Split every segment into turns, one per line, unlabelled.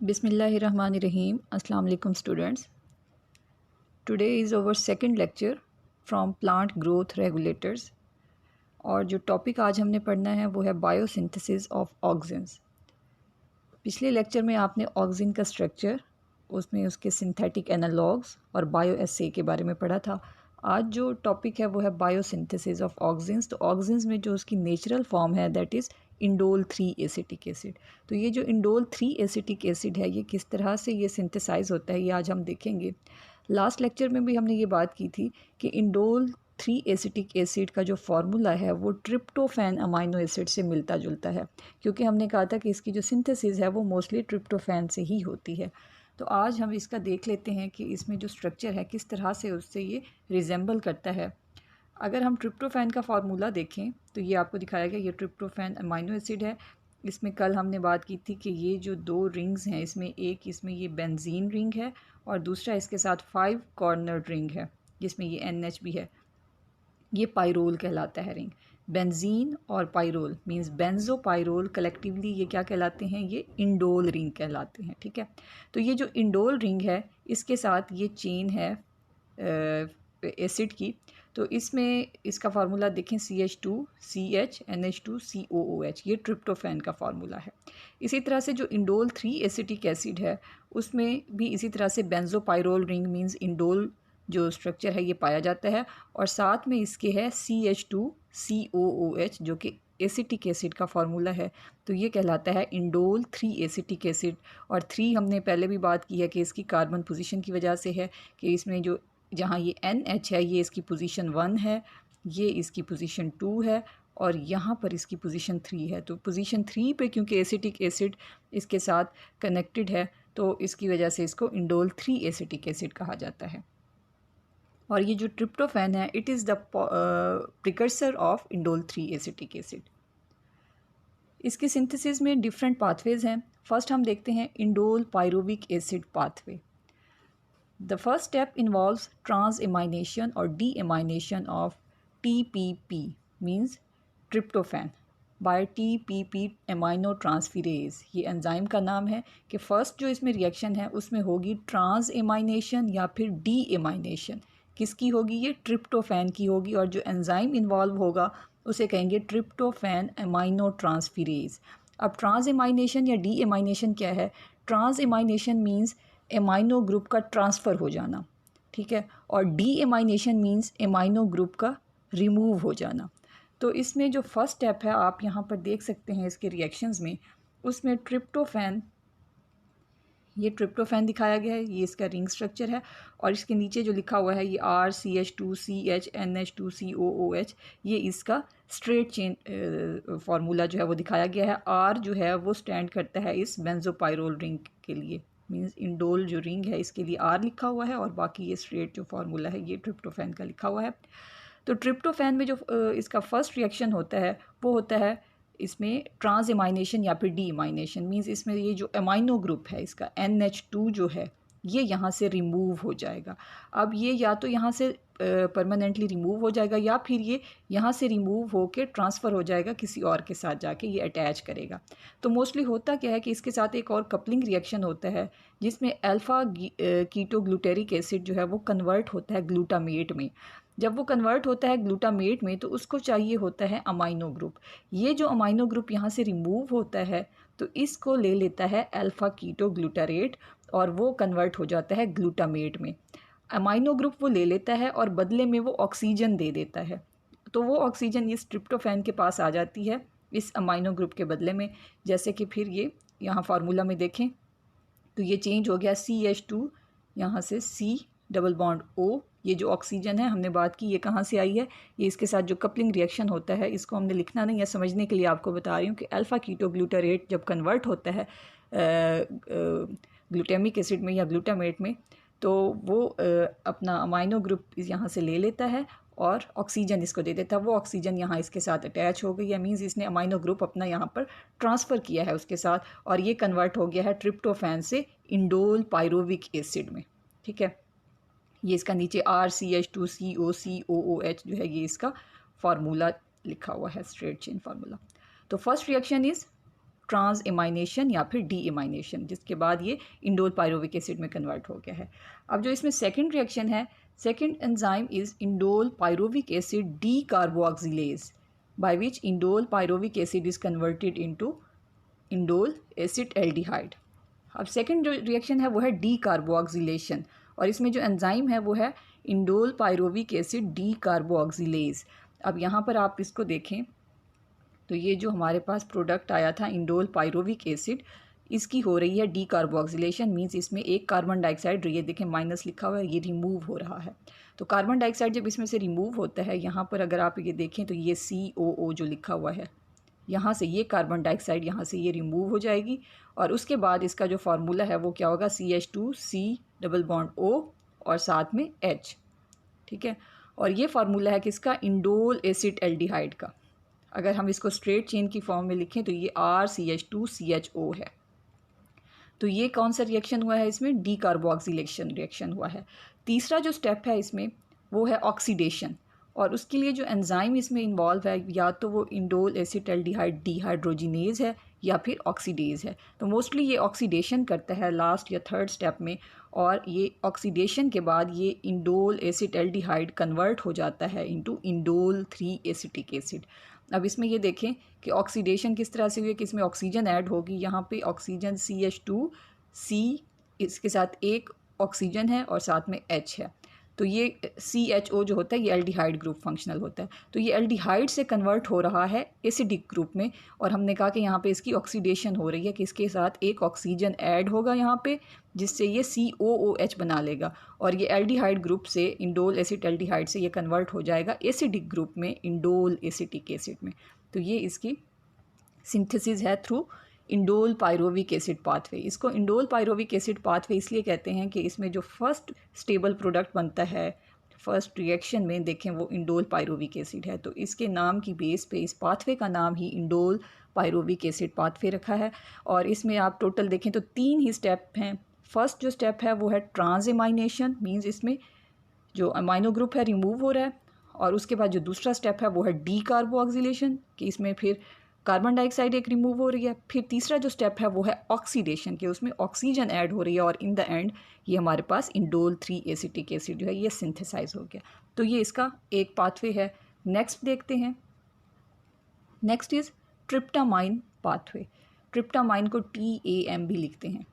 Bismillahirrahmanirrahim. Assalamu alaikum students. Today is our second lecture from plant growth regulators और जो topic आज हमने पढ़ना है वो है बायोसिंथेसिस ऑफ ऑक्सिन्स। पिछले लेक्चर में आपने ऑक्सिन का स्ट्रक्चर, उसमें उसके सिंथेटिक एनालॉग्स और बायो एस्से के बारे में पढ़ा था। आज जो टॉपिक है वो है बायोसिंथेसिस ऑफ ऑक्सिन्स। तो ऑक्सिन्स में जो उसकी नेचुरल फॉर्म है that is indole 3 acetic acid. तो ये जो इंडोल 3 एसिटिक एसिड है ये किस तरह से ये सिंथेसाइज होता है ये आज हम देखेंगे। लास्ट लेक्चर में भी हमने ये बात की थी कि इंडोल 3 एसिटिक एसिड का जो फार्मूला है वो ट्रिप्टोफैन अमाइनो एसिड से मिलता जुलता है, क्योंकि हमने कहा था कि इसकी जो सिंथेसिस है वो मोस्टली ट्रिप्टोफैन से ही होती है। तो आज हम इसका देख लेते हैं कि इसमें जो स्ट्रक्चर है किस तरह से उससे ये रिजेंबल करता है। अगर हम ट्रिप्टोफैन का फार्मूला देखें तो ये आपको दिखाया गया, ये ट्रिप्टोफैन अमाइनो एसिड है। इसमें कल हमने बात की थी कि ये जो दो रिंग्स हैं इसमें एक इसमें ये बेंजीन रिंग है और दूसरा इसके साथ 5 कॉर्नर रिंग है जिसमें ये NH भी है। ये पाइरोल कहलाता है रिंग। बेंजीन और पाइरोल मींस बेंजोपाइरोल कलेक्टिवली ये क्या कहलाते हैं, ये इंडोल रिंग कहलाते हैं। ठीक है, तो ये जो इंडोल रिंग है इसके साथ ये चेन है एसिड की। तो इसमें इसका फार्मूला देखें CH2CH NH2COOH, ये ट्रिप्टोफैन का फार्मूला है। इसी तरह से जो इंडोल 3 एसिटिक एसिड है उसमें भी इसी तरह से बेंजोपाइरोल रिंग मींस इंडोल जो स्ट्रक्चर है ये पाया जाता है और साथ में इसके है CH2COOH जो कि एसिटिक एसिड का फार्मूला है। तो ये कहलाता है इंडोल 3 एसिटिक एसिड। और 3 हमने पहले भी बात की है कि इसकी कार्बन पोजीशन की वजह से है कि इसमें जो जहाँ ये NH है ये इसकी पोजीशन 1 है, ये इसकी पोजीशन 2 है और यहाँ पर इसकी पोजीशन 3 है। तो पोजीशन 3 पे क्योंकि एसिटिक एसिड इसके साथ कनेक्टेड है तो इसकी वजह से इसको इंडोल 3 एसिटिक एसिड कहा जाता है। और ये जो ट्रिप्टोफैन है it is the precursor of indole 3 acetic acid. इसकी सिंथेसिस में डिफरेंट पाथवेज हैं। फर्स्ट हम देखते हैं indole pyruvic acid pathway. The first step involves transamination और deamination of TPP means tryptophan by TPP amino transferase. ये enzyme का नाम है कि फ़र्स्ट जो इसमें रिएक्शन है उसमें होगी ट्रांसएमाइनेशन या फिर डीएमाइनेशन। किसकी होगी, ये ट्रिप्टोफैन की होगी और जो एंजाइम इन्वॉल्व होगा उसे कहेंगे ट्रिप्टोफैन एमाइनो ट्रांसफिरेज। अब ट्रांसएमाइनेशन या डीएमाइनेशन क्या है? ट्रांसएमाइनेशन मींस एमाइनो ग्रुप का ट्रांसफ़र हो जाना, ठीक है, और डीएमाइनेशन मींस एमाइनो ग्रुप का रिमूव हो जाना। तो इसमें जो फर्स्ट स्टेप है आप यहाँ पर देख सकते हैं इसके रिएक्शंस में, उसमें ट्रिप्टोफैन, ये ट्रिप्टोफैन दिखाया गया है, ये इसका रिंग स्ट्रक्चर है और इसके नीचे जो लिखा हुआ है ये RCH2CH NH2COOH, ये इसका स्ट्रेट चेन फार्मूला जो है वो दिखाया गया है। R जो है वो स्टैंड करता है इस बेंजोपाइरोल रिंग के लिए, मींस इंडोल जो रिंग है इसके लिए R लिखा हुआ है और बाकी ये स्ट्रेट जो फार्मूला है ये ट्रिप्टोफैन का लिखा हुआ है। तो ट्रिप्टोफैन में जो इसका फर्स्ट रिएक्शन होता है वो होता है इसमें ट्रांसएमाइनेशन या फिर डीएमाइनेशन मींस इसमें ये जो एमाइनो ग्रुप है इसका NH2 जो है ये यहाँ से रिमूव हो जाएगा। अब ये या तो यहाँ से परमानेंटली रिमूव हो जाएगा या फिर ये यहाँ से रिमूव होकर ट्रांसफ़र हो जाएगा किसी और के साथ जाके ये अटैच करेगा। तो मोस्टली होता क्या है कि इसके साथ एक और कपलिंग रिएक्शन होता है जिसमें अल्फ़ा कीटोग्लूटेरिक एसिड जो है वो कन्वर्ट होता है ग्लूटामेट में। जब वो कन्वर्ट होता है ग्लूटामेट में तो उसको चाहिए होता है अमाइनो ग्रुप। ये जो अमाइनो ग्रुप यहाँ से रिमूव होता है तो इसको ले लेता है अल्फ़ा कीटोग्लूटारेट और वो कन्वर्ट हो जाता है ग्लूटामेट में। अमाइनो ग्रुप वो ले लेता है और बदले में वो ऑक्सीजन दे देता है। तो वो ऑक्सीजन इस ट्रिप्टोफैन के पास आ जाती है इस अमाइनो ग्रुप के बदले में। जैसे कि फिर ये यहाँ फार्मूला में देखें तो ये चेंज हो गया CH2 यहाँ से C डबल बॉन्ड O। ये जो ऑक्सीजन है हमने बात की ये कहाँ से आई है, ये इसके साथ जो कपलिंग रिएक्शन होता है इसको हमने लिखना नहीं है, समझने के लिए आपको बता रही हूँ कि अल्फ़ा कीटोग्लूटारेट जब कन्वर्ट होता है ग्लूटामिक एसिड में या ग्लूटामेट में तो वो अपना अमाइनो ग्रुप यहाँ से ले लेता है और ऑक्सीजन इसको दे देता है। वो ऑक्सीजन यहाँ इसके साथ अटैच हो गई है, मींस इसने अमाइनो ग्रुप अपना यहाँ पर ट्रांसफ़र किया है उसके साथ और ये कन्वर्ट हो गया है ट्रिप्टोफैन से इंडोल पायरुविक एसिड में। ठीक है, ये इसका नीचे RCH2COCOOH जो है ये इसका फार्मूला लिखा हुआ है, स्ट्रेट चेन फार्मूला। तो first reaction is transamination या फिर डी एमाइनेशन, जिसके बाद ये इंडोल पायरोविक एसिड में कन्वर्ट हो गया है। अब जो इसमें सेकेंड रिएक्शन है, second enzyme is indole pyruvic acid decarboxylase, by which indole pyruvic acid is converted into indole acid aldehyde. अब सेकेंड जो रिएक्शन है वो है डी कार्बोऑक्सिलेशन, और इसमें जो एंजाइम है वो है इंडोल पायरोविक एसिड डी कार्बोऑक्सिलेज। अब यहाँ पर आप इसको देखें तो ये जो हमारे पास प्रोडक्ट आया था इंडोल पायरोविक एसिड, इसकी हो रही है डी कार्बोऑक्सिलेशन, मीन्स इसमें एक कार्बन डाइऑक्साइड, ये देखें माइनस लिखा हुआ है, ये रिमूव हो रहा है। तो कार्बन डाइऑक्साइड जब इसमें से रिमूव होता है, यहाँ पर अगर आप ये देखें तो ये COO जो लिखा हुआ है, यहाँ से ये कार्बन डाइऑक्साइड यहाँ से ये रिमूव हो जाएगी, और उसके बाद इसका जो फार्मूला है वो क्या होगा, CH2C डबल बॉन्ड O और साथ में H, ठीक है। और ये फार्मूला है किसका, इंडोल एसिड एल्डिहाइड का। अगर हम इसको स्ट्रेट चेन की फॉर्म में लिखें तो ये RCH2CHO है। तो ये कौन सा रिएक्शन हुआ है, इसमें डी कार्बोऑक्सिलेशन रिएक्शन हुआ है। तीसरा जो स्टेप है इसमें वो है ऑक्सीडेशन, और उसके लिए जो एंजाइम इसमें इन्वॉल्व है या तो वो इंडोल एसिटाल्डिहाइड डिहाइड्रोजिनेज है या फिर ऑक्सीडेज है। तो मोस्टली ये ऑक्सीडेशन करता है लास्ट या थर्ड स्टेप में, और ये ऑक्सीडेशन के बाद ये इंडोल एसिटाल्डिहाइड कन्वर्ट हो जाता है इनटू इंडोल 3 एसिटिक एसिड। अब इसमें ये देखें कि ऑक्सीडेशन किस तरह से हुई है कि इसमें ऑक्सीजन ऐड होगी, यहाँ पे ऑक्सीजन CH2C, इसके साथ एक ऑक्सीजन है और साथ में H है। तो ये CHO जो होता है ये एल्डिहाइड ग्रुप फंक्शनल होता है, तो ये एल्डिहाइड से कन्वर्ट हो रहा है एसिडिक ग्रुप में, और हमने कहा कि यहाँ पे इसकी ऑक्सीडेशन हो रही है कि इसके साथ एक ऑक्सीजन ऐड होगा यहाँ पे, जिससे ये COOH बना लेगा, और ये एल्डिहाइड ग्रुप से इंडोल एसिड एल्डिहाइड से ये कन्वर्ट हो जाएगा एसिडिक ग्रुप में इंडोल एसिटिक एसिड में। तो ये इसकी सिंथेसिस है through indole pyruvic acid pathway. इसको इंडोल पायरोविक एसिड पाथवे इसलिए कहते हैं कि इसमें जो फर्स्ट स्टेबल प्रोडक्ट बनता है फर्स्ट रिएक्शन में, देखें वो इंडोल पायरोविक एसिड है, तो इसके नाम की बेस पे इस पाथवे का नाम ही इंडोल पायरोविक एसिड पाथवे रखा है। और इसमें आप टोटल देखें तो 3 ही स्टेप हैं। फर्स्ट जो स्टेप है वो है ट्रांस एमाइनेशन, मीन्स इसमें जो अमाइनो ग्रुप है रिमूव हो रहा है, और उसके बाद जो दूसरा स्टेप है वो है डी कार्बोऑक्सिलेशन, कि इसमें फिर कार्बन डाइऑक्साइड एक रिमूव हो रही है। फिर तीसरा जो स्टेप है वो है ऑक्सीडेशन, कि उसमें ऑक्सीजन ऐड हो रही है, और इन द एंड ये हमारे पास इंडोल 3 एसिटिक एसिड जो है ये सिंथेसाइज हो गया। तो ये इसका एक पाथवे है। नेक्स्ट देखते हैं, next is tryptamine pathway. Tryptamine को TAM भी लिखते हैं।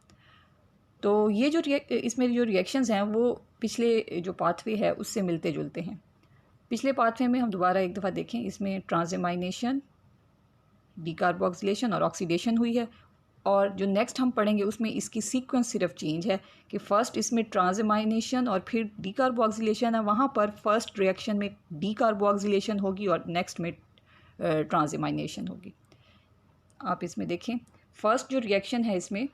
तो ये जो इसमें जो रिएक्शंस हैं वो पिछले जो पाथवे है उससे मिलते जुलते हैं। पिछले पाथवे में हम दोबारा एक दफ़ा देखें, इसमें ट्रांसएमाइनेशन, डीकार्बोक्सिलेशन और ऑक्सीडेशन हुई है, और जो नेक्स्ट हम पढ़ेंगे उसमें इसकी सीक्वेंस सिर्फ चेंज है कि फ़र्स्ट इसमें ट्रांसएमाइनेशन और फिर डीकार्बोक्सिलेशन है, वहाँ पर फर्स्ट रिएक्शन में डीकार्बोक्सिलेशन होगी और नेक्स्ट में ट्रांसएमाइनेशन होगी। आप इसमें देखें फर्स्ट जो रिएक्शन है इसमें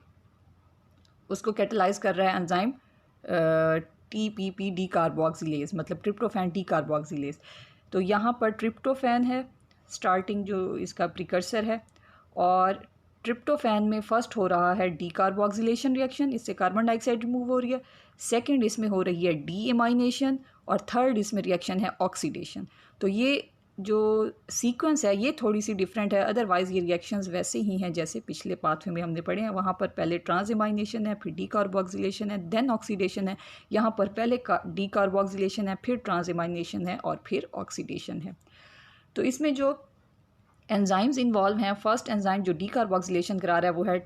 उसको कैटलाइज कर रहा है एंजाइम TPP डीकार्बोक्सिलेज, मतलब ट्रिप्टोफैन डीकार्बोक्सिलेज। तो यहाँ पर ट्रिप्टोफैन है स्टार्टिंग जो इसका प्रिकर्सर है, और ट्रिप्टोफैन में फर्स्ट हो रहा है डीकार्बोक्सिलेशन रिएक्शन, इससे कार्बन डाइऑक्साइड रिमूव हो रही है। सेकंड इसमें हो रही है डीएमाइनेशन, और थर्ड इसमें रिएक्शन है ऑक्सीडेशन। तो ये जो सीक्वेंस है ये थोड़ी सी डिफरेंट है, अदरवाइज़ ये रिएक्शंस वैसे ही हैं जैसे पिछले पाथवे में हमने पढ़े हैं। वहाँ पर पहले ट्रांसएमाइनेशन है, फिर डीकार्बोक्सिलेशन है, देन ऑक्सीडेशन है। यहाँ पर पहले डीकार्बोक्सिलेशन है, फिर ट्रांसएमाइनेशन है, और फिर ऑक्सीडेशन है। तो इसमें जो एंजाइम्स इन्वॉल्व हैं, फर्स्ट एंजाइम जो डीकार्बोक्सिलेशन करा रहा है वो है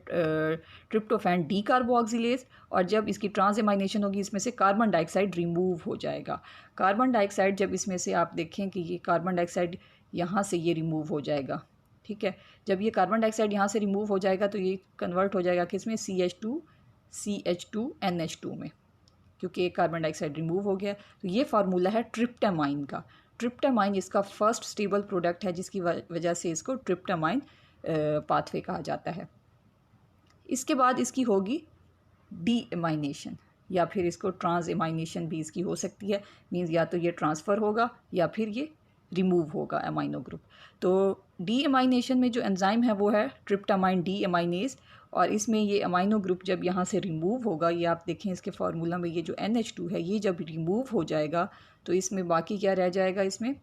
ट्रिप्टोफैन डीकार्बोक्सिलेज, और जब इसकी ट्रांसएमाइनेशन होगी इसमें से कार्बन डाइऑक्साइड रिमूव हो जाएगा। कार्बन डाइऑक्साइड जब इसमें से आप देखें कि ये कार्बन डाइऑक्साइड यहाँ से ये रिमूव हो जाएगा, ठीक है। जब ये कार्बन डाइऑक्साइड यहाँ से रिमूव हो जाएगा तो ये कन्वर्ट हो जाएगा किसमें, CH2CH2NH2 में, क्योंकि एक कार्बन डाइऑक्साइड रिमूव हो गया। तो ये फार्मूला है ट्रिप्टामाइन का। ट्रिप्टामाइन इसका फर्स्ट स्टेबल प्रोडक्ट है, जिसकी वजह से इसको ट्रिप्टामाइन पाथवे कहा जाता है। इसके बाद इसकी होगी डीएमाइनेशन, या फिर इसको ट्रांसएमाइनेशन भी इसकी हो सकती है, मीन्स या तो ये ट्रांसफ़र होगा या फिर ये रिमूव होगा अमाइनो ग्रुप। तो डीएमाइनेशन में जो एंजाइम है वो है ट्रिप्टामाइन डीएमाइनेज, और इसमें ये अमाइनो ग्रुप जब यहाँ से रिमूव होगा, ये आप देखें इसके फार्मूला में ये जो NH2 है ये जब रिमूव हो जाएगा तो इसमें बाकी क्या रह जाएगा, इसमें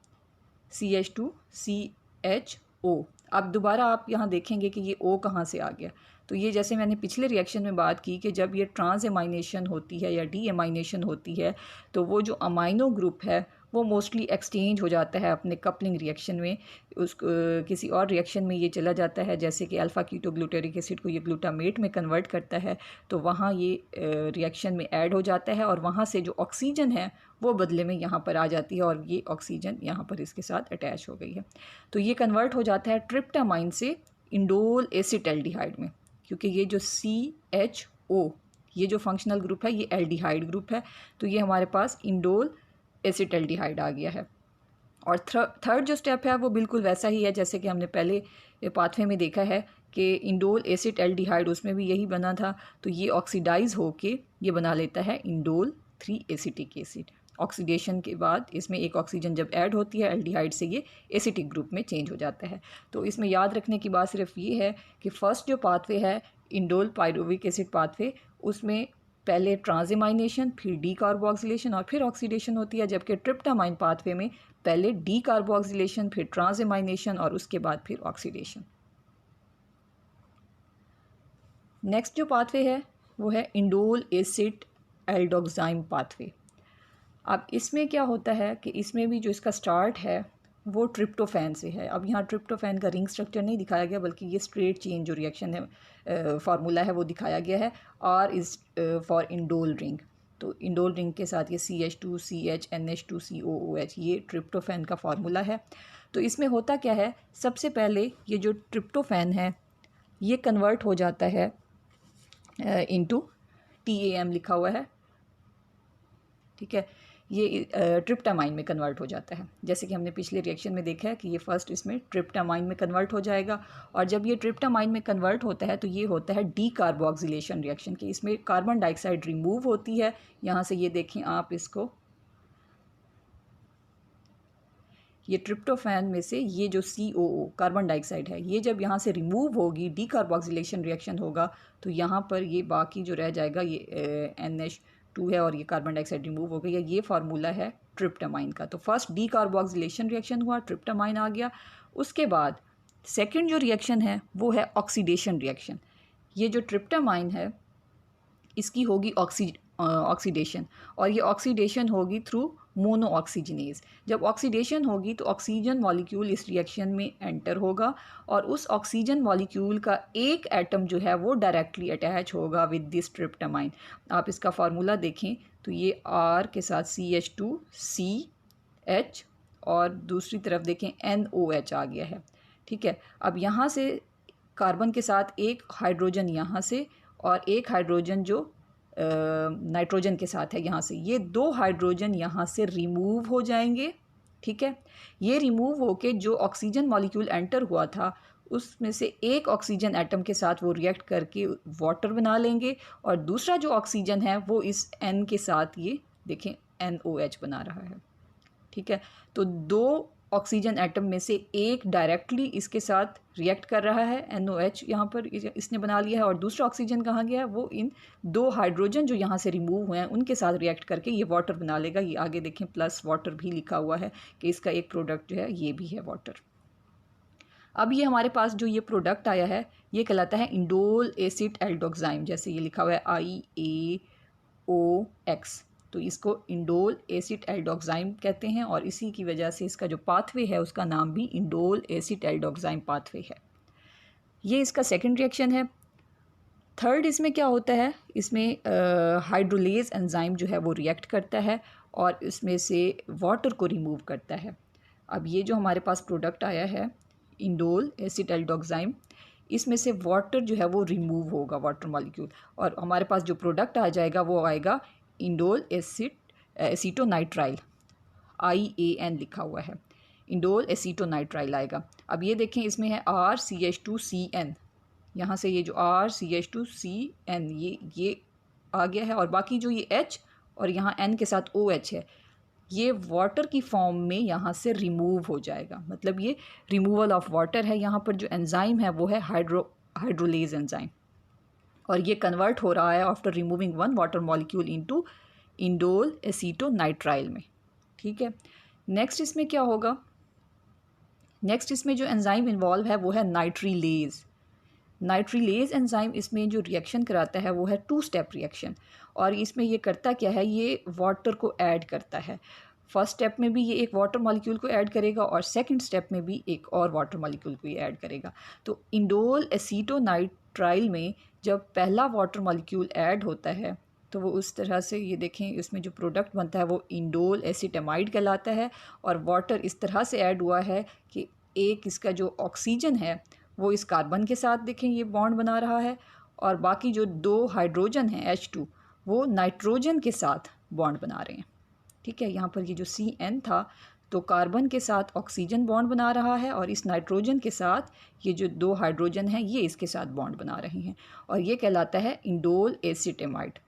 CH2CHO, अब दोबारा आप यहाँ देखेंगे कि ये O कहाँ से आ गया। तो ये जैसे मैंने पिछले रिएक्शन में बात की कि जब ये ट्रांस एमाइनेशन होती है या डी एमाइनेशन होती है तो वो जो अमाइनो ग्रुप है वो मोस्टली एक्सचेंज हो जाता है अपने कपलिंग रिएक्शन में, उस किसी और रिएक्शन में ये चला जाता है, जैसे कि अल्फ़ा कीटो ग्लूटेरिक एसिड को ये ग्लूटामेट में कन्वर्ट करता है, तो वहाँ ये रिएक्शन में ऐड हो जाता है और वहाँ से जो ऑक्सीजन है वो बदले में यहाँ पर आ जाती है और ये ऑक्सीजन यहाँ पर इसके साथ अटैच हो गई है। तो ये कन्वर्ट हो जाता है ट्रिप्टामाइन से इंडोल एसिटाल्डिहाइड में, क्योंकि ये जो CHO ये जो फंक्शनल ग्रुप है ये एल्डिहाइड ग्रुप है, तो ये हमारे पास इंडोल एसिटाल्डिहाइड आ गया है। और थर्ड जो स्टेप है वो बिल्कुल वैसा ही है जैसे कि हमने पहले पाथवे में देखा है कि इंडोल एसिटाल्डिहाइड उसमें भी यही बना था, तो ये ऑक्सीडाइज होके ये बना लेता है इंडोल 3 एसिटिक एसिड। ऑक्सीडेशन के बाद इसमें एक ऑक्सीजन जब ऐड होती है एल्डिहाइड से ये एसिटिक ग्रुप में चेंज हो जाता है। तो इसमें याद रखने की बात सिर्फ ये है कि फ़र्स्ट जो पाथवे है इंडोल पायरुविक एसिड पाथवे, उसमें पहले ट्रांसएमाइनेशन, फिर डी कार्बोक्सिलेशन और फिर ऑक्सीडेशन होती है, जबकि ट्रिप्टामाइन पाथवे में पहले डी कार्बोक्सिलेशन, फिर ट्रांसएमाइनेशन और उसके बाद फिर ऑक्सीडेशन। नेक्स्ट जो पाथवे है वो है इंडोल एसिड एल्डोक्साइम पाथवे। अब इसमें क्या होता है कि इसमें भी जो इसका स्टार्ट है वो ट्रिप्टोफैन से है। अब यहाँ ट्रिप्टोफैन का रिंग स्ट्रक्चर नहीं दिखाया गया, बल्कि ये स्ट्रेट चेन जो रिएक्शन है फार्मूला है वो दिखाया गया है, R is for indole ring. तो इंडोल रिंग के साथ ये CH2 CH NH2 COOH ये ट्रिप्टोफैन का फार्मूला है। तो इसमें होता क्या है, सबसे पहले ये जो ट्रिप्टोफैन है ये कन्वर्ट हो जाता है इनटू TAM लिखा हुआ है, ठीक है, ये ट्रिप्टामाइन में कन्वर्ट हो जाता है। जैसे कि हमने पिछले रिएक्शन में देखा है कि ये फर्स्ट इसमें ट्रिप्टामाइन में कन्वर्ट हो जाएगा, और जब ये ट्रिप्टामाइन में कन्वर्ट होता है तो ये होता है डी कार्बोक्सिलेशन रिएक्शन की, इसमें कार्बन डाइऑक्साइड रिमूव होती है। यहाँ से ये देखें आप इसको, ये ट्रिप्टोफैन में से ये जो COO कार्बन डाइऑक्साइड है ये जब यहाँ से रिमूव होगी, डी कार्बोक्सिलेशन रिएक्शन होगा, तो यहाँ पर ये बाकी जो रह जाएगा ये NH2 है और ये कार्बन डाइऑक्साइड रिमूव हो गई है। ये फार्मूला है ट्रिप्टामाइन का। तो फर्स्ट डी कार्बोक्सिलेशन रिएक्शन हुआ, ट्रिप्टामाइन आ गया। उसके बाद सेकंड जो रिएक्शन है वो है ऑक्सीडेशन रिएक्शन। ये जो ट्रिप्टामाइन है इसकी होगी ऑक्सीडेशन, और ये ऑक्सीडेशन होगी थ्रू मोनो ऑक्सीजनेज। जब ऑक्सीडेशन होगी तो ऑक्सीजन मॉलिक्यूल इस रिएक्शन में एंटर होगा और उस ऑक्सीजन मॉलिक्यूल का एक एटम जो है वो डायरेक्टली अटैच होगा विद दिस ट्रिप्टामाइन। आप इसका फार्मूला देखें तो ये R के साथ CH2CH और दूसरी तरफ देखें NOH आ गया है, ठीक है। अब यहाँ से कार्बन के साथ एक हाइड्रोजन यहाँ से और एक हाइड्रोजन जो नाइट्रोजन के साथ है यहाँ से, ये दो हाइड्रोजन यहाँ से रिमूव हो जाएंगे, ठीक है। ये रिमूव होके जो ऑक्सीजन मॉलिक्यूल एंटर हुआ था उसमें से एक ऑक्सीजन एटम के साथ वो रिएक्ट करके वाटर बना लेंगे, और दूसरा जो ऑक्सीजन है वो इस N के साथ ये देखें NOH बना रहा है, ठीक है। तो दो ऑक्सीजन एटम में से एक डायरेक्टली इसके साथ रिएक्ट कर रहा है, NOH यहाँ पर इसने बना लिया है, और दूसरा ऑक्सीजन कहाँ गया है, वो इन दो हाइड्रोजन जो यहाँ से रिमूव हुए हैं उनके साथ रिएक्ट करके ये वाटर बना लेगा। ये आगे देखें प्लस वाटर भी लिखा हुआ है कि इसका एक प्रोडक्ट जो है ये भी है वाटर। अब ये हमारे पास जो ये प्रोडक्ट आया है ये कहलाता है इंडोल एसिड एल्डोक्साइम, जैसे ये लिखा हुआ है IAOX, तो इसको इंडोल एसिड एल्डोक्साइम कहते हैं, और इसी की वजह से इसका जो पाथवे है उसका नाम भी इंडोल एसिड एल्डोक्साइम पाथवे है। ये इसका सेकंड रिएक्शन है। थर्ड इसमें क्या होता है, इसमें हाइड्रोलेज एंजाइम जो है वो रिएक्ट करता है और इसमें से वाटर को रिमूव करता है। अब ये जो हमारे पास प्रोडक्ट आया है इंडोल एसिड एल्डोक्साइम, इसमें से वाटर जो है वो रिमूव होगा, वाटर मॉलिक्यूल, और हमारे पास जो प्रोडक्ट आ जाएगा वो आएगा इंडोल एसीटोनाइट्राइल, IAN लिखा हुआ है, इंडोल एसीटोनाइट्राइल आएगा। अब ये देखें इसमें है RCH2CN, यहाँ से ये जो RCH2CN ये आ गया है, और बाकी जो ये H और यहाँ N के साथ OH है ये वाटर की फॉर्म में यहाँ से रिमूव हो जाएगा, मतलब ये रिमूवल ऑफ वाटर है। यहाँ पर जो एंजाइम है वो है हाइड्रोलेज एंजाइम, और ये कन्वर्ट हो रहा है after removing one water molecule into indole acetonitrile में, ठीक है। नेक्स्ट इसमें क्या होगा, नेक्स्ट इसमें जो एंजाइम इन्वॉल्व है वो है नाइट्रीलेज। नाइट्रीलेज एंजाइम इसमें जो रिएक्शन कराता है वो है 2 स्टेप रिएक्शन, और इसमें ये करता क्या है, ये वाटर को ऐड करता है। फर्स्ट स्टेप में भी ये एक वाटर मॉलिक्यूल को ऐड करेगा और सेकंड स्टेप में भी एक और वाटर मॉलिक्यूल को ये ऐड करेगा। तो इंडोल एसीटोनाइट्राइल में जब पहला वाटर मॉलिक्यूल ऐड होता है तो वो उस तरह से, ये देखें इसमें जो प्रोडक्ट बनता है वो इंडोल एसीटामाइड कहलाता है, और वाटर इस तरह से ऐड हुआ है कि एक इसका जो ऑक्सीजन है वो इस कार्बन के साथ देखें ये बॉन्ड बना रहा है, और बाकी जो 2 हाइड्रोजन हैं H2 वो नाइट्रोजन के साथ बॉन्ड बना रहे हैं। ठीक है, यहाँ पर ये जो CN था तो कार्बन के साथ ऑक्सीजन बॉन्ड बना रहा है, और इस नाइट्रोजन के साथ ये जो 2 हाइड्रोजन हैं ये इसके साथ बॉन्ड बना रहे हैं, और ये कहलाता है इंडोल एसीटेमाइड।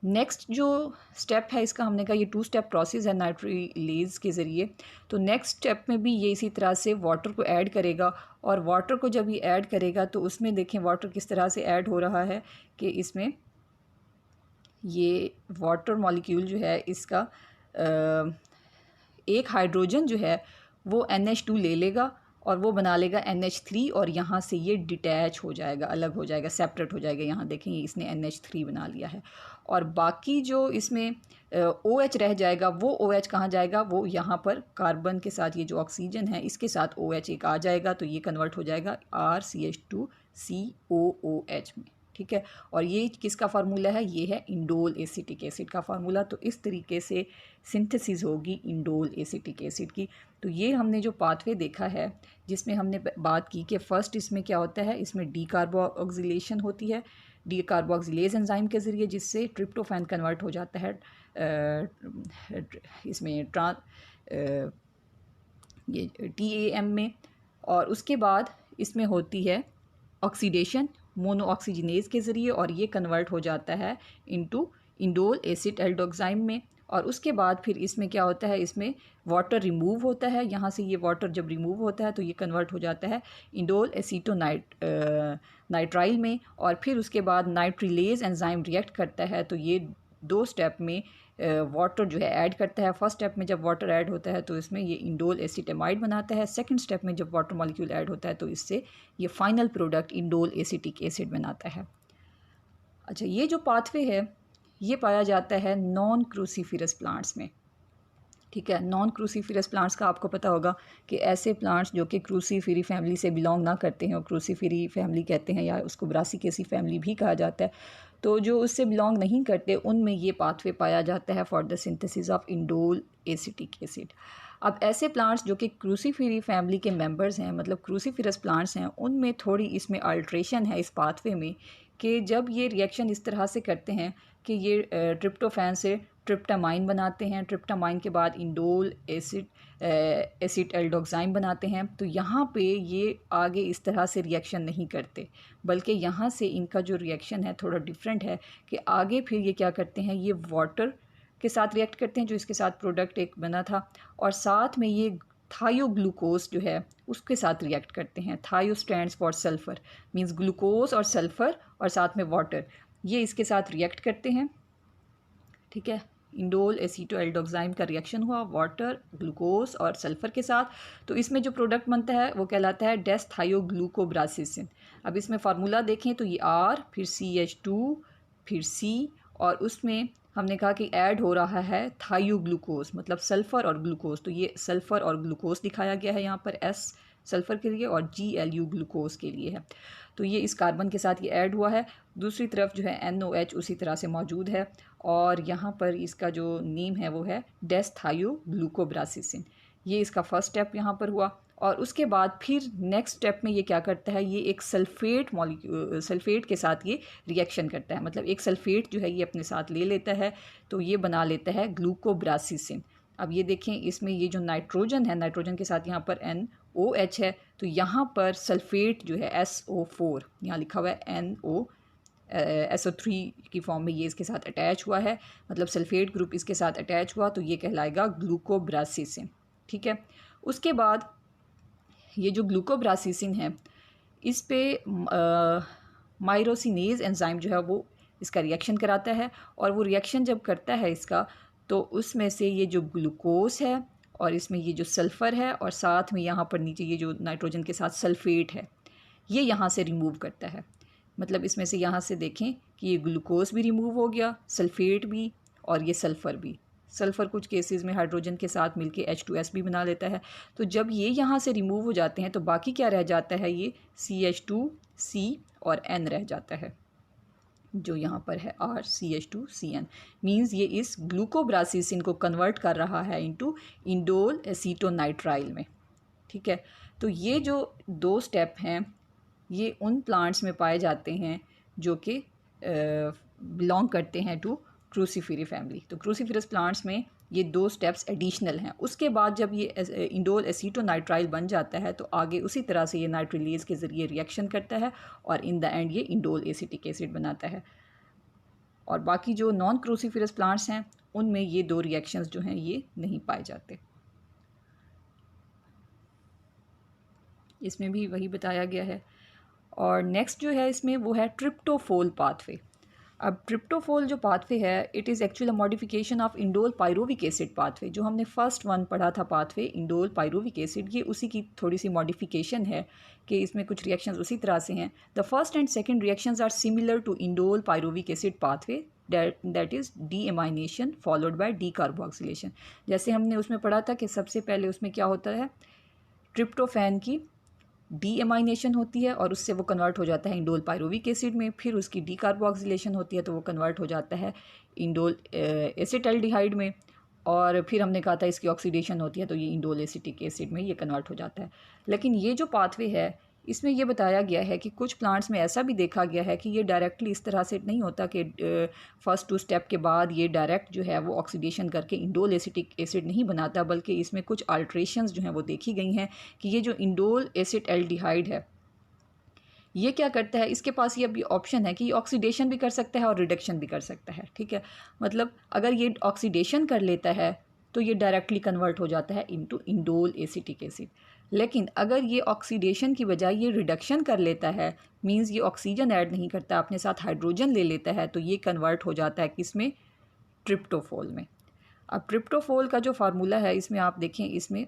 नेक्स्ट जो स्टेप है इसका, हमने कहा ये 2 स्टेप प्रोसेस है नाइट्रीलेज के ज़रिए। तो नेक्स्ट स्टेप में भी ये इसी तरह से वाटर को ऐड करेगा, और वाटर को जब ये ऐड करेगा तो उसमें देखें वाटर किस तरह से ऐड हो रहा है कि इसमें ये वाटर मॉलिक्यूल जो है इसका एक हाइड्रोजन जो है वो NH2 ले लेगा और वो बना लेगा NH3, और यहाँ से ये डिटैच हो जाएगा, अलग हो जाएगा, सेपरेट हो जाएगा। यहाँ देखेंगे इसने NH3 बना लिया है, और बाकी जो इसमें OH रह जाएगा वो OH कहाँ जाएगा, वो यहाँ पर कार्बन के साथ ये जो ऑक्सीजन है इसके साथ OH एक आ जाएगा, तो ये कन्वर्ट हो जाएगा RCH2COOH में। ठीक है, और ये किसका फार्मूला है, ये है इंडोल एसिटिक एसिड का फार्मूला। तो इस तरीके से सिंथेसिस होगी इंडोल एसिटिक एसिड की। तो ये हमने जो पाथवे देखा है जिसमें हमने बात की कि फ़र्स्ट इसमें क्या होता है, इसमें डीकार्बोक्सिलेशन होती है डीकार्बोक्सिलेज एंजाइम के ज़रिए, जिससे ट्रिप्टोफैन कन्वर्ट हो जाता है इसमें ये TAM में, और उसके बाद इसमें होती है ऑक्सीडेशन मोनो ऑक्सीजनेज के ज़रिए, और ये कन्वर्ट हो जाता है इनटू इंडोल एसिड एल्डोक्साइम में। और उसके बाद फिर इसमें क्या होता है, इसमें वाटर रिमूव होता है, यहाँ से ये वाटर जब रिमूव होता है तो ये कन्वर्ट हो जाता है इंडोल नाइट्राइल में, और फिर उसके बाद नाइट्रीलेज एंजाइम रिएक्ट करता है। तो ये 2 स्टेप में वाटर जो है ऐड करता है। फर्स्ट स्टेप में जब वाटर ऐड होता है तो इसमें ये इंडोल एसीटेमाइड बनाता है, सेकंड स्टेप में जब वाटर मॉलिक्यूल ऐड होता है तो इससे ये final product indole acetic acid बनाता है। अच्छा, ये जो पाथवे है ये पाया जाता है नॉन क्रूसीफेरस प्लांट्स में। ठीक है, नॉन क्रूसीफेरस प्लांट्स का आपको पता होगा कि ऐसे प्लांट्स जो कि क्रूसीफेरी फैमिली से बिलोंग ना करते हैं, और क्रूसीफेरी फैमिली कहते हैं या उसको ब्रासिकेसी फैमिली भी कहा जाता है, तो जो उससे बिलोंग नहीं करते उनमें ये पाथवे पाया जाता है for the synthesis of indole acetic acid. अब ऐसे प्लांट्स जो कि क्रूसीफेरी फैमिली के मेंबर्स हैं, मतलब क्रूसीफेरस प्लांट्स हैं, उनमें थोड़ी इसमें अल्ट्रेशन है इस पाथवे में, कि जब ये रिएक्शन इस तरह से करते हैं कि ये ट्रिप्टोफैन से ट्रिप्टामाइन बनाते हैं, ट्रिप्टामाइन के बाद इंडोल एसिड एल्डोक्साइम बनाते हैं, तो यहाँ पे ये आगे इस तरह से रिएक्शन नहीं करते, बल्कि यहाँ से इनका जो रिएक्शन है थोड़ा डिफरेंट है कि आगे फिर ये क्या करते हैं, ये वाटर के साथ रिएक्ट करते हैं जो इसके साथ प्रोडक्ट एक बना था, और साथ में ये थायोग्लूकोज जो है उसके साथ रिएक्ट करते हैं। थायो stands for sulphur, means glucose और सल्फ़र और साथ में वाटर, ये इसके साथ रिएक्ट करते हैं। ठीक है, इंडोल एसीटो एल्डोक्साइम का रिएक्शन हुआ वाटर, ग्लूकोज और सल्फ़र के साथ, तो इसमें जो प्रोडक्ट बनता है वो कहलाता है डेसथायोग्लूकोब्रासिसिन। अब इसमें फार्मूला देखें तो ये R, फिर CH2, फिर C, और उसमें हमने कहा कि ऐड हो रहा है थायोग्लूकोज, मतलब सल्फ़र और ग्लूकोज, तो ये सल्फ़र और ग्लूकोज दिखाया गया है यहाँ पर, S सल्फ़र के लिए और GLU ग्लूकोज के लिए है। तो ये इस कार्बन के साथ ये ऐड हुआ है। दूसरी तरफ जो है NOH उसी तरह से मौजूद है, और यहाँ पर इसका जो नेम है वो है डेसथायोग्लूकोब्रासिसिन। ये इसका फर्स्ट स्टेप यहाँ पर हुआ, और उसके बाद फिर नेक्स्ट स्टेप में ये क्या करता है, ये एक सल्फ़ेट के साथ ये रिएक्शन करता है, मतलब एक सल्फ़ेट जो है ये अपने साथ ले लेता है, तो ये बना लेता है ग्लूकोब्रासिसिन। अब ये देखें इसमें ये जो नाइट्रोजन है, नाइट्रोजन के साथ यहाँ पर NOH है, तो यहाँ पर सल्फ़ेट जो है SO4, यहाँ लिखा हुआ है SO3 की फॉर्म में ये इसके साथ अटैच हुआ है, मतलब सल्फ़ेट ग्रुप इसके साथ अटैच हुआ, तो ये कहलाएगा ग्लूकोब्रासिसिन। ठीक है, उसके बाद ये जो ग्लूकोब्रासिसिन है इस पे माइरोसिनेज एंजाइम जो है वो इसका रिएक्शन कराता है, और वो रिएक्शन जब करता है इसका, तो उसमें से ये जो ग्लूकोज है और इसमें ये जो सल्फ़र है और साथ में यहाँ पर नीचे ये जो नाइट्रोजन के साथ सल्फ़ेट है ये यहाँ से रिमूव करता है। मतलब इसमें से यहाँ से देखें कि ये ग्लूकोज भी रिमूव हो गया, सल्फ़ेट भी और ये सल्फ़र भी। सल्फ़र कुछ केसेस में हाइड्रोजन के साथ मिलके H2S भी बना लेता है। तो जब ये यहाँ से रिमूव हो जाते हैं तो बाकी क्या रह जाता है, ये CH2C और N रह जाता है, जो यहाँ पर है RCH2CN। मींस ये इस ग्लूकोब्रासिसिन को कन्वर्ट कर रहा है इनटू इंडोल एसीटोनाइट्राइल में। ठीक है, तो ये जो 2 स्टेप हैं ये उन प्लांट्स में पाए जाते हैं जो कि बिलोंग करते हैं टू क्रूसीफेरी फैमिली। तो क्रूसीफेरस प्लांट्स में ये 2 स्टेप्स एडिशनल हैं। उसके बाद जब ये इंडोल एसीटोनाइट्राइल बन जाता है तो आगे उसी तरह से ये नाइट्रिलेज के ज़रिए रिएक्शन करता है और इन द एंड ये इंडोल एसिटिक एसिड बनाता है। और बाकी जो नॉन क्रूसीफेरस प्लांट्स हैं उनमें ये 2 रिएक्शंस जो हैं ये नहीं पाए जाते। इसमें भी वही बताया गया है। और नेक्स्ट जो है इसमें वो है ट्रिप्टोफोल पाथवे। अब ट्रिप्टोफोल जो पाथवे है it is actually modification of indole pyruvic acid pathway. जो हमने फर्स्ट वन पढ़ा था पाथवे इंडोल पायरोविक एसिड, ये उसी की थोड़ी सी मॉडिफिकेशन है कि इसमें कुछ रिएक्शंस उसी तरह से हैं। The first and second reactions are similar to indole pyruvic acid pathway, that is deamination followed by decarboxylation. जैसे हमने उसमें पढ़ा था कि सबसे पहले उसमें क्या होता है, ट्रिप्टोफैन की डीएमाइनेशन होती है और उससे वो कन्वर्ट हो जाता है इंडोल पायरोविक एसिड में। फिर उसकी डीकार्बोक्सिलेशन होती है तो वो कन्वर्ट हो जाता है इंडोल एसिटाल्डिहाइड में। और फिर हमने कहा था इसकी ऑक्सीडेशन होती है तो ये इंडोल एसिटिक एसिड में ये कन्वर्ट हो जाता है। लेकिन ये जो पाथवे है इसमें ये बताया गया है कि कुछ प्लांट्स में ऐसा भी देखा गया है कि ये डायरेक्टली इस तरह से नहीं होता कि फर्स्ट 2 स्टेप के बाद ये डायरेक्ट जो है वो ऑक्सीडेशन करके इंडोल एसिटिक एसिड नहीं बनाता, बल्कि इसमें कुछ अल्ट्रेशंस जो हैं वो देखी गई हैं कि ये जो इंडोल एसिटाल्डिहाइड है ये क्या करता है, इसके पास ये अभी ऑप्शन है कि ये ऑक्सीडेशन भी कर सकता है और रिडक्शन भी कर सकता है। ठीक है, मतलब अगर ये ऑक्सीडेशन कर लेता है तो ये डायरेक्टली कन्वर्ट हो जाता है इनटू इंडोल एसिटिक एसिड। लेकिन अगर ये ऑक्सीडेशन की बजाय ये रिडक्शन कर लेता है, मींस ये ऑक्सीजन ऐड नहीं करता, अपने साथ हाइड्रोजन ले लेता है, तो ये कन्वर्ट हो जाता है किस में, ट्रिप्टोफोल में। अब ट्रिप्टोफोल का जो फार्मूला है इसमें आप देखें, इसमें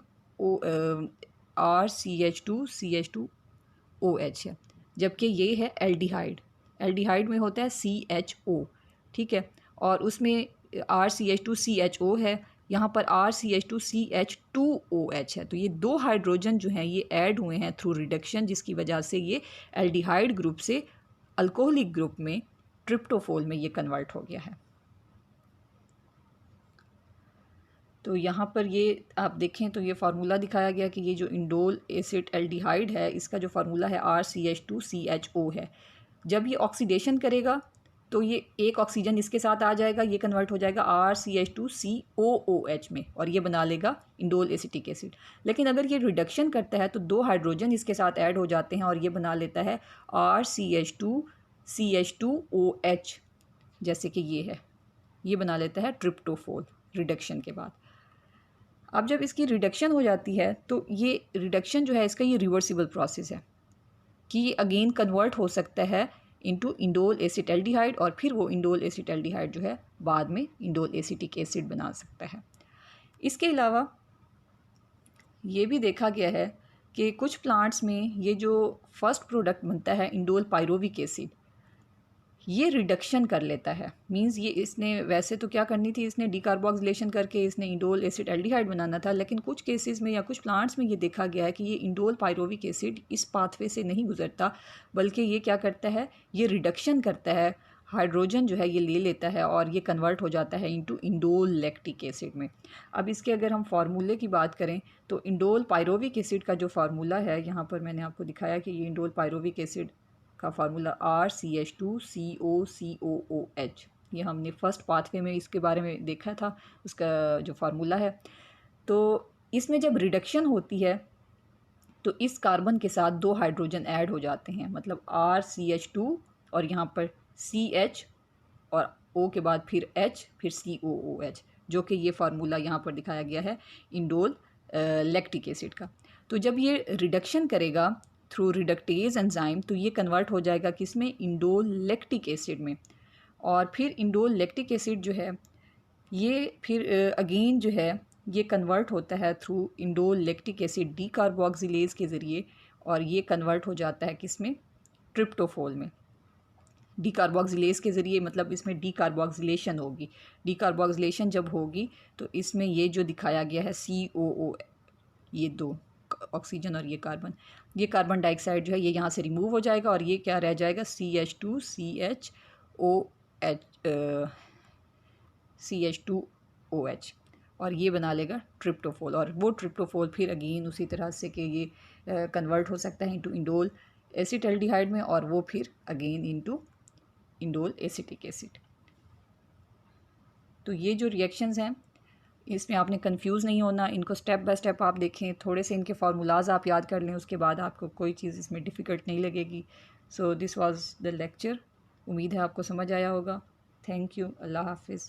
RCH2CH2OH है, जबकि ये है एल्डिहाइड। एल्डिहाइड में होता है CHO। ठीक है, और उसमें RCH2CHO है, यहाँ पर RCH2CH2OH है। तो ये 2 हाइड्रोजन जो हैं ये ऐड हुए हैं थ्रू रिडक्शन, जिसकी वजह से ये एल्डिहाइड ग्रुप से अल्कोहलिक ग्रुप में ट्रिप्टोफोल में ये कन्वर्ट हो गया है। तो यहाँ पर ये आप देखें तो ये फार्मूला दिखाया गया कि ये जो इंडोल एसिड एल्डिहाइड है इसका जो फार्मूला है RCH2CHO है। जब ये ऑक्सीडेशन करेगा तो ये एक ऑक्सीजन इसके साथ आ जाएगा, ये कन्वर्ट हो जाएगा RCH2COOH में और ये बना लेगा इंडोल एसिटिक एसिड। लेकिन अगर ये रिडक्शन करता है तो 2 हाइड्रोजन इसके साथ ऐड हो जाते हैं और ये बना लेता है RCH2CH2OH, जैसे कि ये है, ये बना लेता है ट्रिप्टोफोल रिडक्शन के बाद। अब जब इसकी रिडक्शन हो जाती है तो ये रिडक्शन जो है इसका ये रिवर्सिबल प्रोसेस है कि ये अगेन कन्वर्ट हो सकता है इनटू इंडोल एसिटाल्डिहाइड और फिर वो इंडोल एसिटाल्डिहाइड जो है बाद में इंडोल एसिटिक एसिड बना सकता है। इसके अलावा ये भी देखा गया है कि कुछ प्लांट्स में ये जो फर्स्ट प्रोडक्ट बनता है इंडोल पायरोविक एसिड, ये रिडक्शन कर लेता है। मींस ये इसने वैसे तो क्या करनी थी, इसने डीकार्बोक्सिलेशन करके इसने इंडोल एसिड एल्डिहाइड बनाना था, लेकिन कुछ केसेस में या कुछ प्लांट्स में ये देखा गया है कि ये इंडोल पायरोविक एसिड इस पाथवे से नहीं गुजरता, बल्कि ये क्या करता है, ये रिडक्शन करता है, हाइड्रोजन जो है ये ले लेता है और ये कन्वर्ट हो जाता है इनटू इंडोल लैक्टिक एसिड में। अब इसके अगर हम फार्मूले की बात करें तो इंडोल पायरोविक एसिड का जो फार्मूला है, यहाँ पर मैंने आपको दिखाया कि ये इंडोल पायरोविक एसिड का फार्मूला RCH2COCOOH, ये हमने फर्स्ट पाथवे में इसके बारे में देखा था, उसका जो फार्मूला है। तो इसमें जब रिडक्शन होती है तो इस कार्बन के साथ 2 हाइड्रोजन ऐड हो जाते हैं, मतलब RCH2 और यहाँ पर CH और O के बाद फिर H फिर COOH, जो कि ये फार्मूला यहाँ पर दिखाया गया है इंडोल लैक्टिक एसिड का। तो जब ये रिडक्शन करेगा थ्रू रिडक्टेज एंजाइम तो ये कन्वर्ट हो जाएगा किसमें, इंडोल लैक्टिक एसिड में। और फिर इंडोल लैक्टिक एसिड जो है ये फिर अगेन जो है ये कन्वर्ट होता है through indole lactic acid D carboxylase के ज़रिए, और ये कन्वर्ट हो जाता है किस में, ट्रिप्टोफोल में। डी कार्बोक्सिलेज के ज़रिए, मतलब इसमें डी कार्बोक्सिलेशन होगी। डी कार्बोक्सिलेशन जब होगी तो इसमें ये जो दिखाया गया है COO, ये दो ऑक्सीजन और ये कार्बन डाइऑक्साइड जो है ये यहाँ से रिमूव हो जाएगा, और ये क्या रह जाएगा, CH2OH, और ये बना लेगा ट्रिप्टोफोल। और वो ट्रिप्टोफोल फिर अगेन उसी तरह से कि ये कन्वर्ट हो सकता है इंटू इंडोल एसिटल्डिहाइड में, और वो फिर again into indole acetic acid. तो ये जो रिएक्शंस हैं इसमें आपने कंफ्यूज नहीं होना, इनको स्टेप बाय स्टेप आप देखें, थोड़े से इनके फार्मूलाज आप याद कर लें, उसके बाद आपको कोई चीज़ इसमें डिफ़िकल्ट नहीं लगेगी। So this was the lecture, उम्मीद है आपको समझ आया होगा। थैंक यू, अल्लाह हाफिज़।